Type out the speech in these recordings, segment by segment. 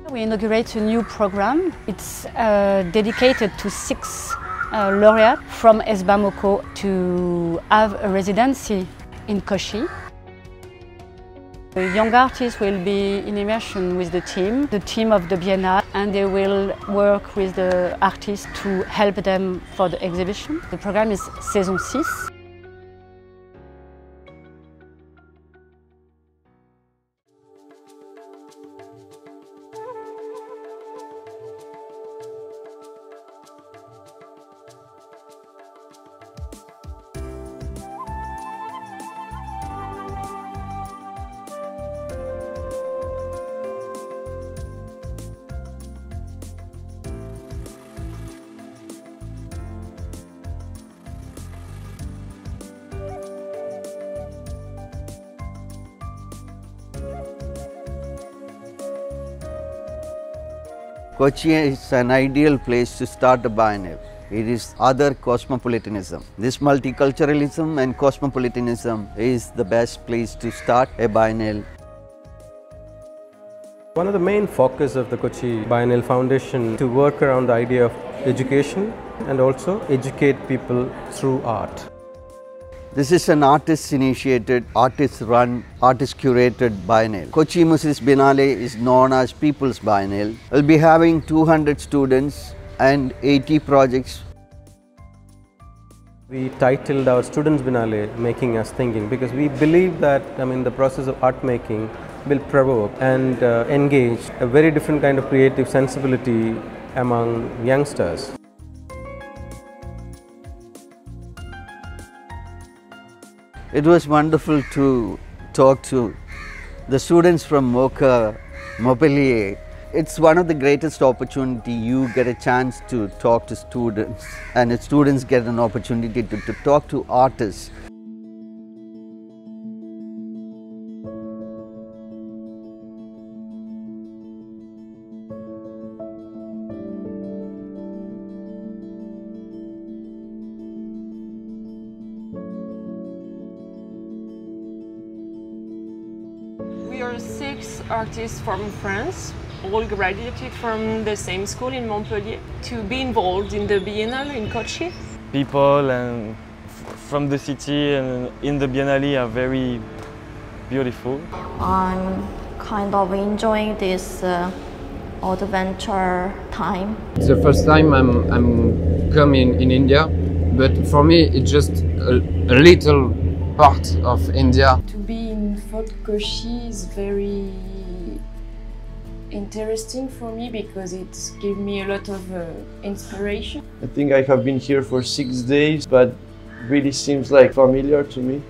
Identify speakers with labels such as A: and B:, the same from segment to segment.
A: We inaugurate a new program. It's dedicated to 6 laureats from MOCO to have a residency in Kochi. The young artists will be in immersion with the team of the biennale, and they will work with the artists to help them for the exhibition. The program is Saison 6.
B: Kochi is an ideal place to start a biennale. It is other cosmopolitanism. This multiculturalism and cosmopolitanism is the best place to start a biennale.
C: One of the main focus of the Kochi Biennale Foundation to work around the idea of education and also educate people through art.
B: This is an artist-initiated, artist-run, artist-curated biennale. Kochi-Muziris Biennale is known as People's Biennale. We'll be having 200 students and 80 projects.
C: We titled our Students' Biennale Making Us Thinking because we believe that the process of art making will provoke and engage a very different kind of creative sensibility among youngsters.
B: It was wonderful to talk to the students from MOCO, Montpellier. It's one of the greatest opportunity you get a chance to talk to students, and the students get an opportunity to talk to artists.
D: We are 6 artists from France, all graduated from the same school in Montpellier, to be involved in the Biennale in Kochi.
E: People and from the city and in the Biennale are very beautiful.
F: I'm kind of enjoying this adventure time.
G: It's the first time I'm coming in India, but for me it's just a little part of India.
H: To be in Fort Kochi is very interesting for me because it gives me a lot of inspiration.
I: I think I have been here for 6 days, but really seems like familiar to me.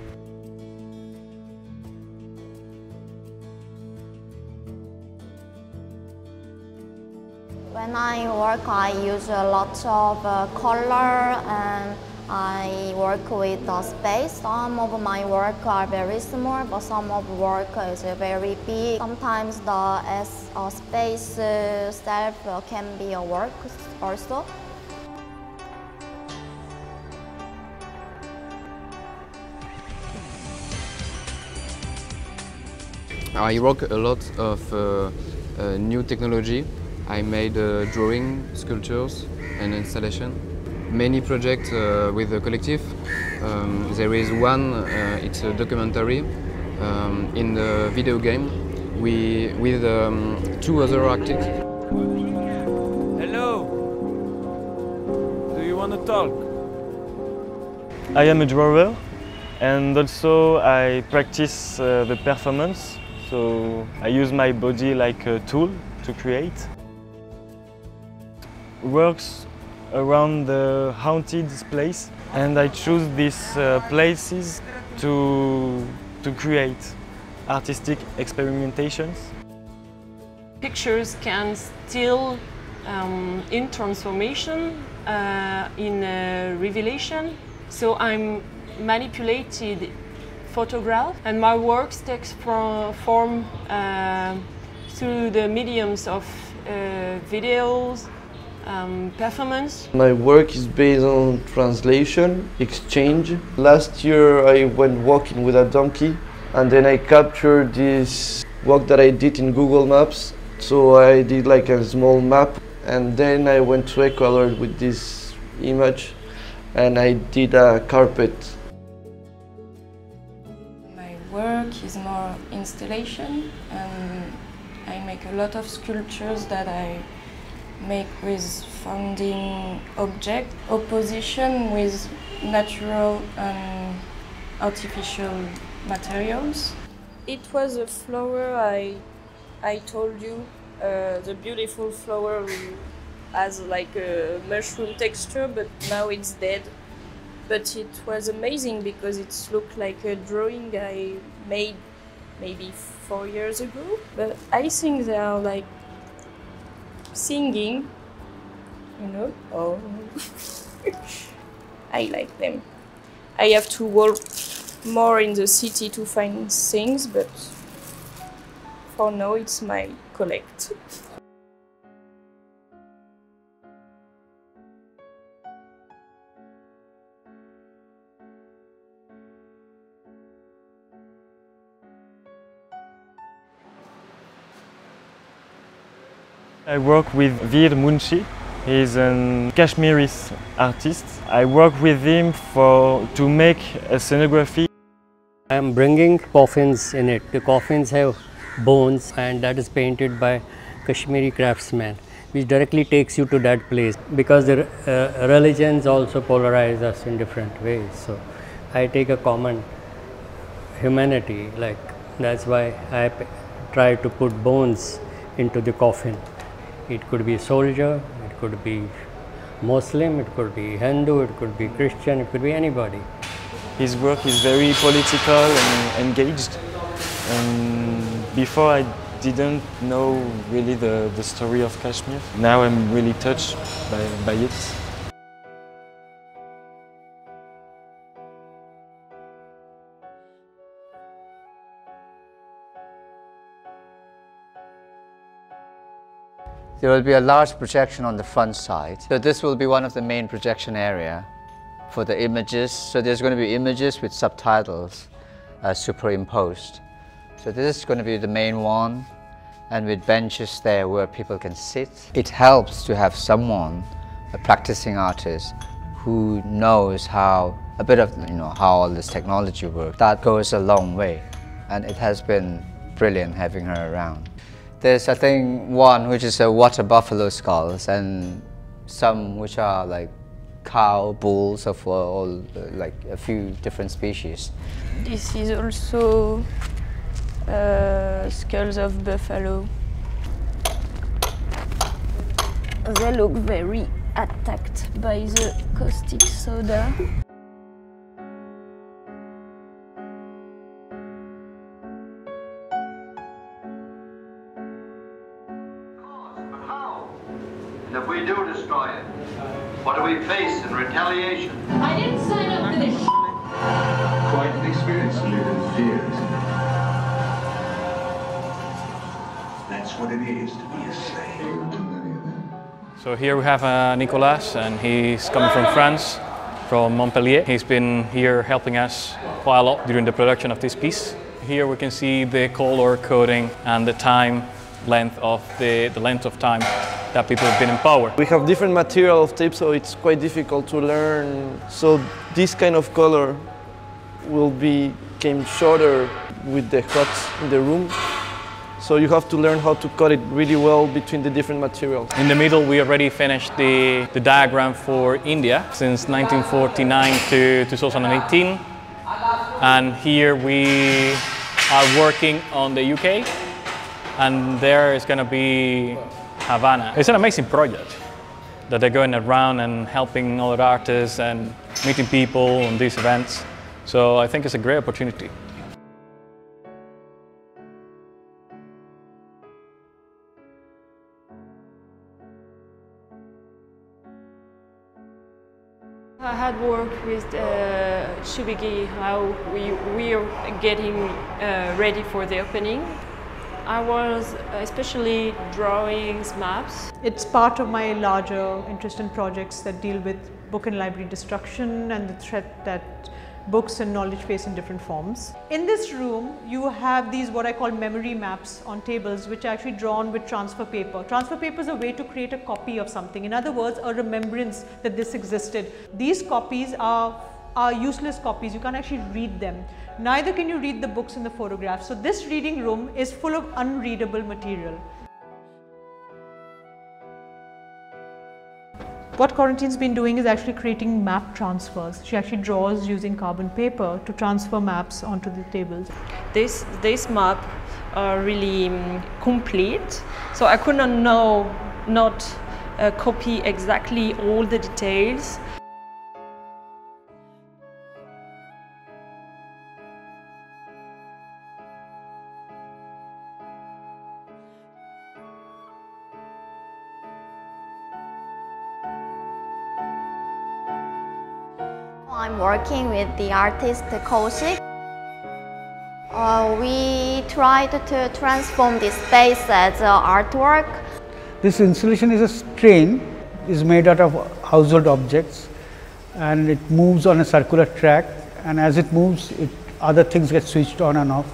F: When I work, I use a lot of color and I work with the space. Some of my work are very small, but some of work is very big. Sometimes the space itself can be a work also.
G: I work a lot of new technology. I made drawing, sculptures and installation. Many projects with the collective. There is one, it's a documentary in the video game with 2 other artists.
E: Hello! Do you want to talk? I am a drawer and also I practice the performance. So I use my body like a tool to create. Works around the haunted place, and I choose these places to create artistic experimentations.
D: Pictures can still in transformation, in revelation. So I'm manipulated photograph, and my works takes form through the mediums of videos, performance.
I: My work is based on translation, exchange. Last year I went walking with a donkey, and then I captured this walk that I did in Google Maps, So I did like a small map, and then I went to Ecole with this image, and I did a carpet.
H: My work is more installation, and I make a lot of sculptures that I make with founding object, opposition with natural and artificial materials. It was a flower I told you, the beautiful flower has like a mushroom texture, but now it's dead. But it was amazing because it looked like a drawing I made maybe 4 years ago. But I think they are like singing, you know. Oh, I like them. I have to walk more in the city to find things, but for now it's my collect.
E: I work with Veer Munshi. He's a Kashmiris artist. I work with him to make a scenography.
J: I am bringing coffins in it. The coffins have bones, and that is painted by Kashmiri craftsmen, which directly takes you to that place, because the religions also polarize us in different ways. So I take a common humanity, like that's why I try to put bones into the coffin. It could be a soldier, it could be Muslim, it could be Hindu, it could be Christian, it could be anybody.
E: His work is very political and engaged. And before I didn't know really the story of Kashmir. Now I'm really touched by it.
K: There will be a large projection on the front side. So this will be one of the main projection area for the images. So there's going to be images with subtitles superimposed. So this is going to be the main one, and with benches there where people can sit. It helps to have someone, a practicing artist, who knows how a bit of how all this technology works. That goes a long way, and it has been brilliant having her around. There's, I think, one which is a water buffalo skulls, and some which are like cow, bulls of all, like a few different species.
H: This is also skulls of buffalo. They look very attacked by the caustic soda.
L: And if we do destroy it, what do we face in retaliation?
M: I didn't sign up for this.
L: Quite an experience to live in fear, isn't it? That's what it is to be a slave.
N: So here we have Nicolas, and he's coming from France, from Montpellier. He's been here helping us quite a lot during the production of this piece. Here we can see the color coding and the length of time that people have been in power.
I: We have different material of tape, so it's quite difficult to learn. So this kind of color will become shorter with the cuts in the room. So you have to learn how to cut it really well between the different materials.
N: In the middle, we already finished the diagram for India since 1949 to 2018. And here we are working on the UK, and there is going to be Havana. It's an amazing project that they're going around and helping other artists and meeting people on these events. So I think it's a great opportunity.
D: I had worked with Shubigi, how we are getting ready for the opening. I was especially drawings, maps.
O: It's part of my larger interest in projects that deal with book and library destruction and the threat that books and knowledge base in different forms. In this room, you have these what I call memory maps on tables, which are actually drawn with transfer paper. Transfer paper is a way to create a copy of something. In other words, a remembrance that this existed. These copies are useless copies. You can't actually read them. Neither can you read the books in the photographs. So this reading room is full of unreadable material. What Corentin's been doing is actually creating map transfers. She actually draws using carbon paper to transfer maps onto the tables.
D: This map are really complete, so I could not copy exactly all the details.
F: I'm working with the artist Kochi. We tried to transform this space as artwork.
P: This installation is a train, is made out of household objects, and it moves on a circular track, and as it moves, other things get switched on and off.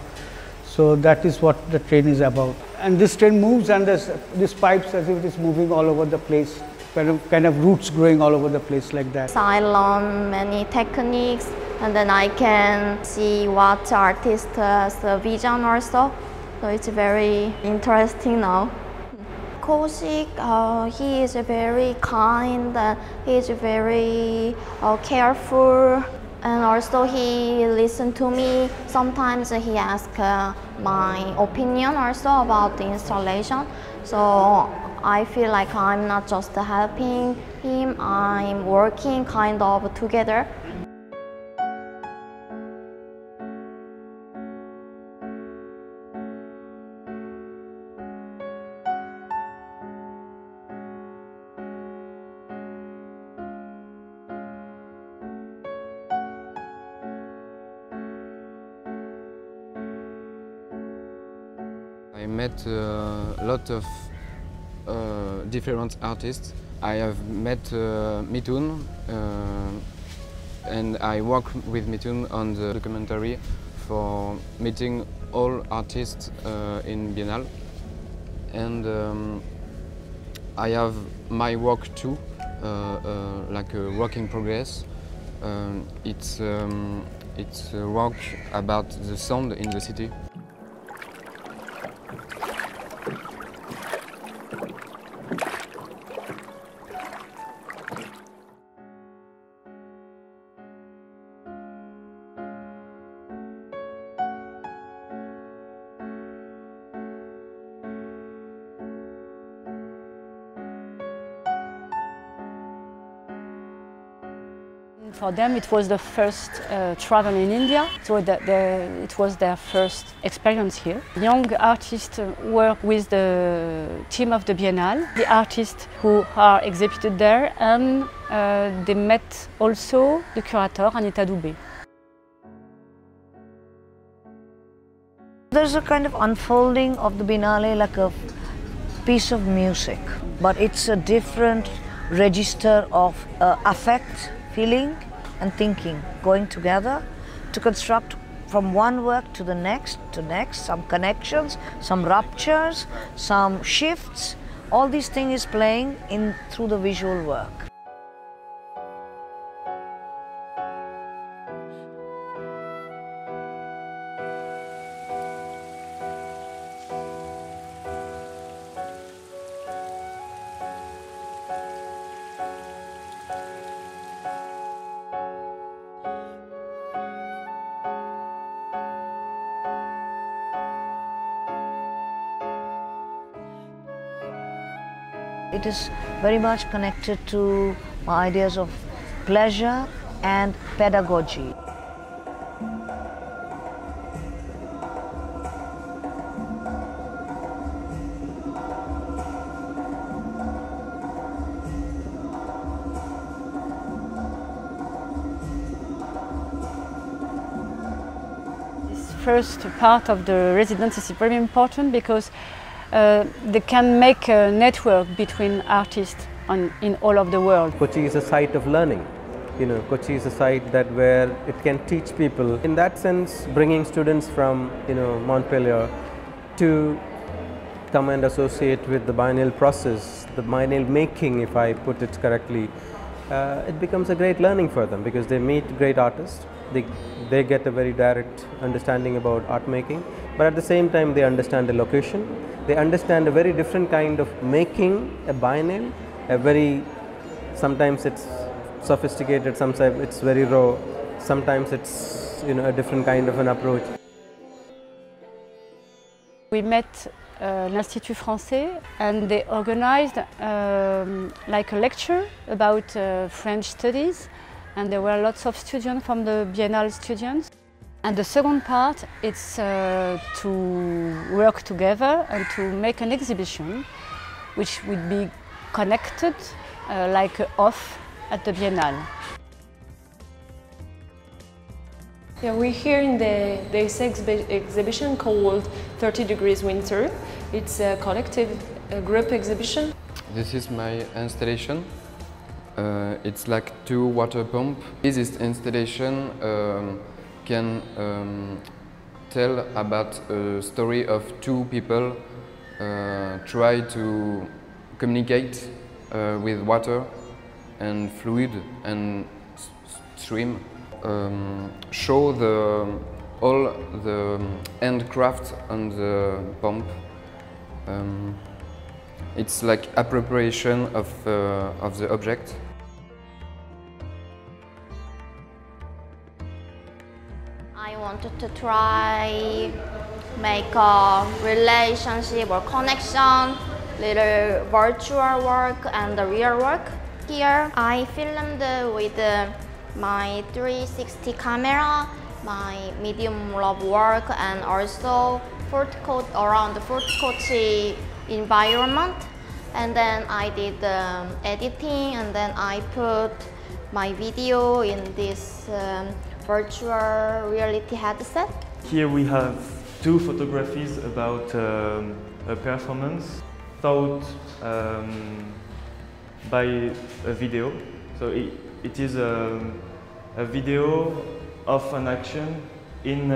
P: So that is what the train is about. And this train moves, and there's these pipes as if it is moving all over the place. Kind of roots growing all over the place like that.
F: I learn many techniques, and then I can see what artist's vision also. So it's very interesting now. Kochi, he is very kind, he is very careful, and also he listens to me. Sometimes he asks my opinion also about the installation. So I feel like I'm not just helping him, I'm working kind of together.
G: I met a lot of different artists. I have met Mithun and I work with Mithun on the documentary for meeting all artists in Biennale. And I have my work too, like a work in progress. It's a work about the sound in the city.
A: For them, it was the first travel in India, so it was their first experience here. Young artists work with the team of the Biennale, the artists who are exhibited there, and they met also the curator, Anita Dubé.
Q: There's a kind of unfolding of the Biennale like a piece of music, but it's a different register of affect, feeling and thinking going together to construct from one work to the next, some connections, some ruptures, some shifts. All these things is playing in through the visual work. It is very much connected to my ideas of pleasure and pedagogy.
A: This first part of the residence is very important because they can make a network between artists in all of the world.
C: Kochi is a site of learning. Kochi is a site where it can teach people. In that sense, bringing students from Montpellier to come and associate with the biennale process, the biennale making, if I put it correctly, it becomes a great learning for them because they meet great artists. They get a very direct understanding about art making, but at the same time they understand the location. They understand a very different kind of making a biennale, sometimes it's sophisticated, sometimes it's very raw, sometimes it's a different kind of an approach.
A: We met l'Institut Français and they organized like a lecture about French studies, and there were lots of students from the biennale students. And the second part is to work together and to make an exhibition which would be connected like off at the biennale.
D: Yeah, we're here in this exhibition called 30 Degrees Winter. It's a collective group exhibition.
G: This is my installation. It's like 2 water pumps. This installation can tell about a story of 2 people try to communicate with water and fluid and stream. Show all the handcraft on the pump. It's like appropriation of the object.
F: I wanted to try make a relationship or connection, little virtual work and the real work. Here I filmed with my 360 camera, my medium love work, and also around the Fort Kochi environment. And then I did editing, and then I put my video in this virtual reality headset.
E: Here we have 2 photographies about a performance thought by a video. So it is a video of an action in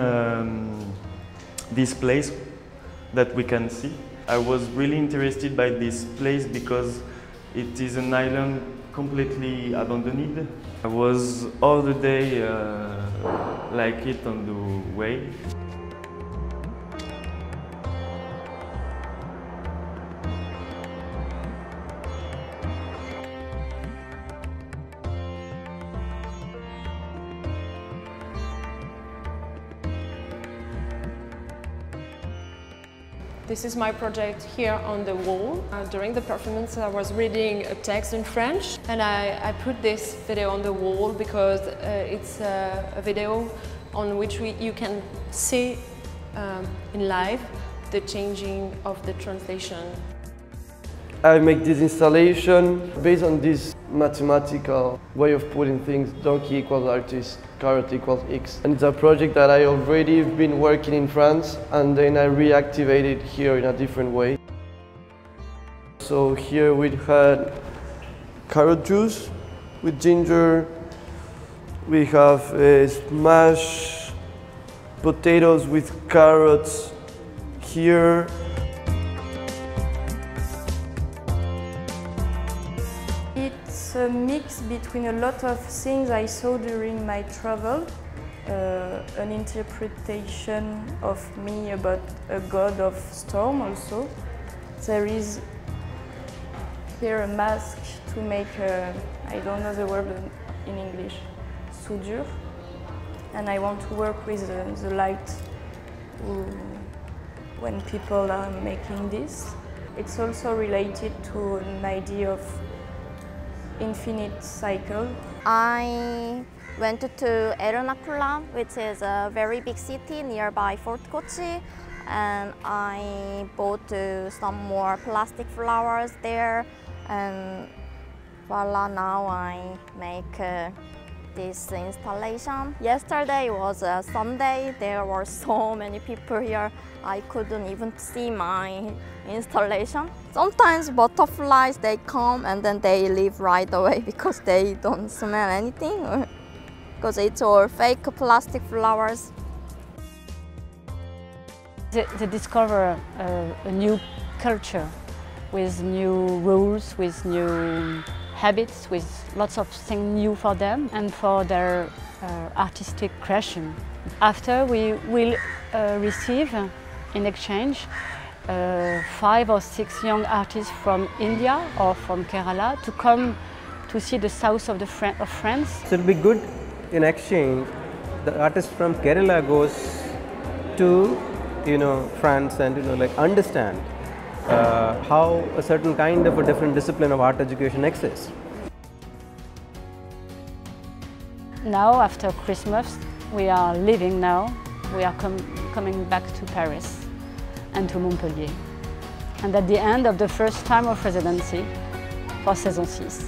E: this place that we can see. I was really interested by this place because it is an island completely abandoned. I was all the day like it on the way.
D: This is my project here on the wall. During the performance I was reading a text in French, and I put this video on the wall because it's a video on which you can see in live the changing of the translation.
I: I make this installation based on this mathematical way of putting things, donkey equals artist, carrot equals X. And it's a project that I already been working in France, and then I reactivated here in a different way. So here we had carrot juice with ginger, we have smashed potatoes with carrots here.
H: It's a mix between a lot of things I saw during my travel, an interpretation of me about a god of storm also. There is here a mask to make, I don't know the word in English, soudure. And I want to work with the light when people are making this. It's also related to an idea of infinite cycle.
F: I went to Ernakulam, which is a very big city nearby Fort Kochi, and I bought some more plastic flowers there, and voila, now I make this installation. Yesterday was a Sunday. There were so many people here. I couldn't even see my installation. Sometimes butterflies, they come and then they leave right away because they don't smell anything, because it's all fake plastic flowers.
A: They discover a new culture with new rules, with new habits, with lots of things new for them and for their artistic creation. After, we will receive in exchange 5 or 6 young artists from India or from Kerala to come to see the south of France.
C: So it will be good in exchange. The artist from Kerala goes to France and like understand how a certain kind of a different discipline of art education exists.
A: Now, after Christmas, we are leaving now. We are coming back to Paris and to Montpellier. And at the end of the first time of residency for Saison 6.